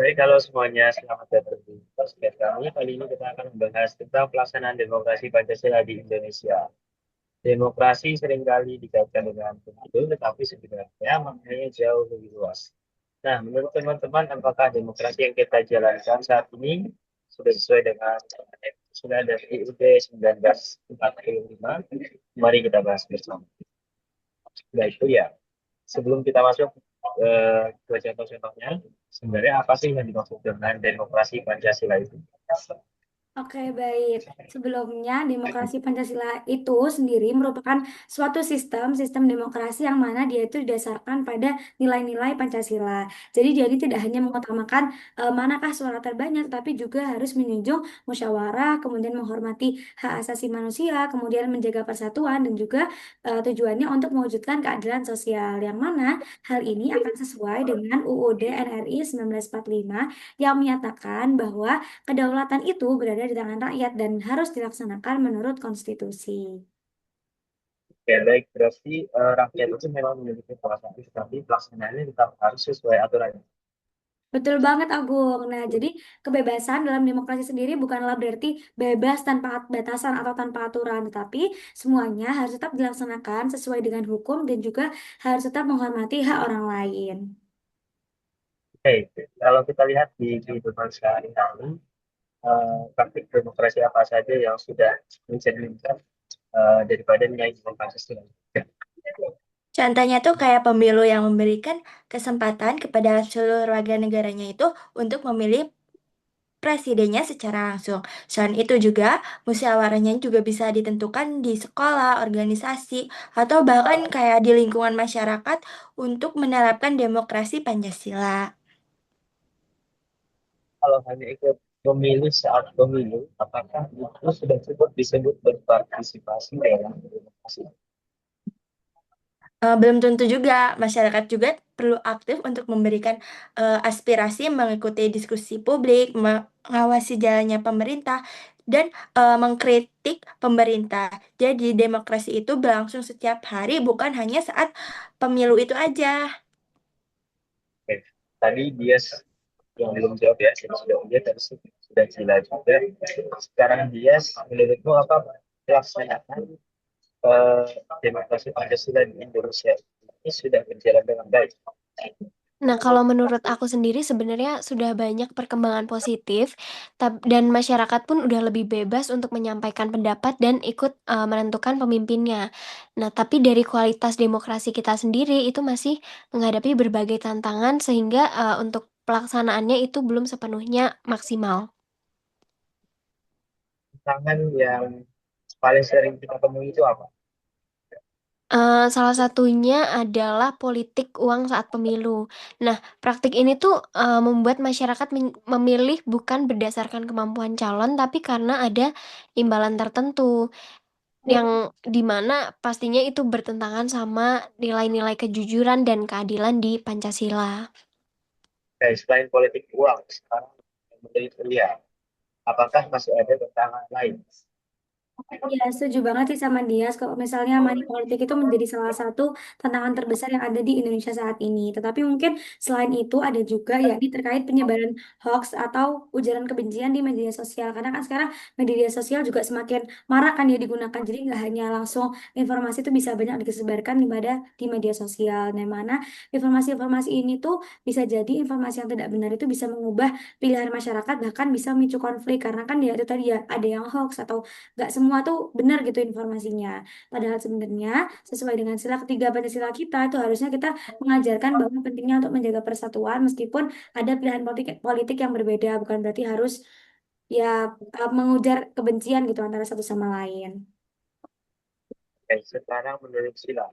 Baik, kalau semuanya selamat datang di podcast kami. Kali ini kita akan membahas tentang pelaksanaan demokrasi Pancasila di Indonesia. Demokrasi seringkali dikaitkan dengan pemilu, tetapi sebenarnya maknanya jauh lebih luas. Nah, menurut teman-teman, apakah demokrasi yang kita jalankan saat ini sudah sesuai dengan sudah dari UUD 1945? Mari kita bahas bersama. Nah, itu ya. Sebelum kita masuk ke contoh-contohnya, sebenarnya apa sih yang dimaksud dengan demokrasi Pancasila itu? Oke, baik. Sebelumnya, demokrasi Pancasila itu sendiri merupakan suatu sistem demokrasi yang mana dia itu didasarkan pada nilai-nilai Pancasila. Jadi dia ini tidak hanya mengutamakan manakah suara terbanyak, tapi juga harus menjunjung musyawarah, kemudian menghormati hak asasi manusia, kemudian menjaga persatuan, dan juga tujuannya untuk mewujudkan keadilan sosial. Yang mana hal ini akan sesuai dengan UUD NRI 1945 yang menyatakan bahwa kedaulatan itu berada di tangan rakyat dan harus dilaksanakan menurut konstitusi. Ya, baik, berarti rakyat itu memang memiliki kekuasaan, tapi pelaksanaannya tetap harus sesuai aturan. Betul banget, Agung. Nah, jadi kebebasan dalam demokrasi sendiri bukanlah berarti bebas tanpa batasan atau tanpa aturan, tetapi semuanya harus tetap dilaksanakan sesuai dengan hukum dan juga harus tetap menghormati hak orang lain. Oke, kalau kita lihat di kehidupan sehari-hari, praktik demokrasi apa saja yang sudah mencerminkan daripada nilai demokrasi Pancasila. Contohnya tuh kayak pemilu yang memberikan kesempatan kepada seluruh warga negaranya itu untuk memilih presidennya secara langsung. Selain itu juga, musyawarahnya juga bisa ditentukan di sekolah, organisasi, atau bahkan kayak di lingkungan masyarakat untuk menerapkan demokrasi Pancasila. Kalau hanya ikut pemilu saat pemilu, apakah itu sudah cukup disebut berpartisipasi dalam demokrasi? Belum tentu juga, masyarakat juga perlu aktif untuk memberikan aspirasi, mengikuti diskusi publik, mengawasi jalannya pemerintah, dan mengkritik pemerintah. Jadi demokrasi itu berlangsung setiap hari, bukan hanya saat pemilu itu aja. Oke. Tadi dia yang belum jawab ya, saya sudah dia tadi sudah gila juga. Sekarang dia menurutmu apa pelaksanaan eh, demokrasi Pancasila di Indonesia ini sudah berjalan dengan baik? Nah, kalau menurut aku sendiri sebenarnya sudah banyak perkembangan positif dan masyarakat pun udah lebih bebas untuk menyampaikan pendapat dan ikut menentukan pemimpinnya. Nah, tapi dari kualitas demokrasi kita sendiri itu masih menghadapi berbagai tantangan sehingga untuk pelaksanaannya itu belum sepenuhnya maksimal. Tantangan yang paling sering kita temui itu apa? Salah satunya adalah politik uang saat pemilu. Nah, praktik ini tuh membuat masyarakat memilih bukan berdasarkan kemampuan calon, tapi karena ada imbalan tertentu yang dimana pastinya itu bertentangan sama nilai-nilai kejujuran dan keadilan di Pancasila. Selain politik uang, sekarang menjadi kuliah, apakah masih ada tantangan lain? Ya, setuju banget sih sama dia. Kalau misalnya money politik itu menjadi salah satu tantangan terbesar yang ada di Indonesia saat ini. Tetapi mungkin selain itu ada juga yakni terkait penyebaran hoax atau ujaran kebencian di media sosial. Karena kan sekarang media sosial juga semakin marak kan ya digunakan. Jadi nggak hanya langsung informasi itu bisa banyak disebarkan di media sosial. Nah, mana informasi-informasi ini tuh bisa jadi informasi yang tidak benar itu bisa mengubah pilihan masyarakat bahkan bisa memicu konflik karena kan ya itu tadi ya ada yang hoax atau nggak semua tuh benar gitu informasinya. Padahal sebenarnya sesuai dengan sila ketiga Pancasila kita itu harusnya kita mengajarkan bahwa pentingnya untuk menjaga persatuan meskipun ada pilihan politik politik yang berbeda, bukan berarti harus ya mengujar kebencian gitu antara satu sama lain. Sekarang menurut Sila,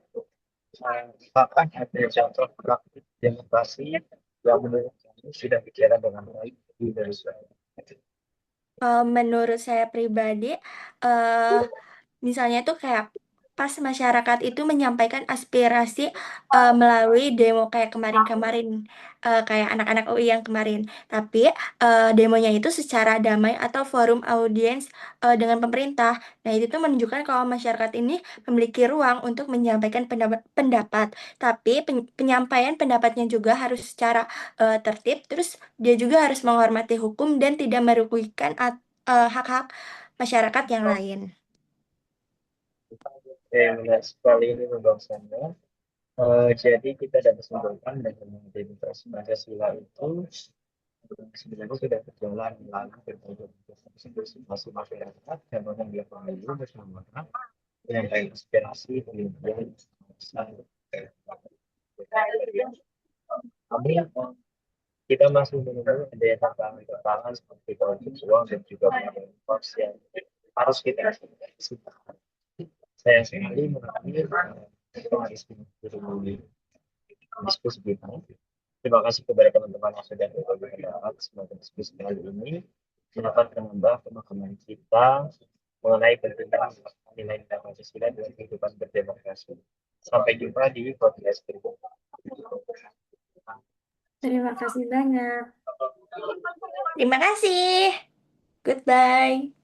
apakah ada contoh praktik demokrasi yang menurut kamu sudah berjalan dengan baik di Indonesia? Menurut saya pribadi, eh misalnya tuh kayak pas masyarakat itu menyampaikan aspirasi melalui demo kayak kemarin-kemarin, kayak anak-anak UI yang kemarin. Tapi demonya itu secara damai atau forum audiens dengan pemerintah. Nah, itu tuh menunjukkan kalau masyarakat ini memiliki ruang untuk menyampaikan pendapat. Tapi penyampaian pendapatnya juga harus secara tertib, terus dia juga harus menghormati hukum dan tidak merugikan hak-hak masyarakat yang lain. Menarik sekali ini pembahasannya. Jadi kita dapat simpulkan bahwa demokrasi Pancasila itu sebenarnya sudah berjalan lama berbagai situasi masyarakat dan orang yang pemilu bersama menyampaikan aspirasi kemudian kami kita masih menunggu adanya tantangan-tantangan seperti politik uang dan juga pos yang harus kita lakukan. Saya sekali mengalami diskusi kita. Terima kasih kepada teman-teman yang sudah berbagi pendapat. Semoga diskusi kali ini dapat menambah pemahaman kita mengenai pentingnya nilai-nilai Pancasila dalam kehidupan berdemokrasi. Sampai jumpa di podcast berikutnya. Terima kasih banyak. Terima kasih. Goodbye.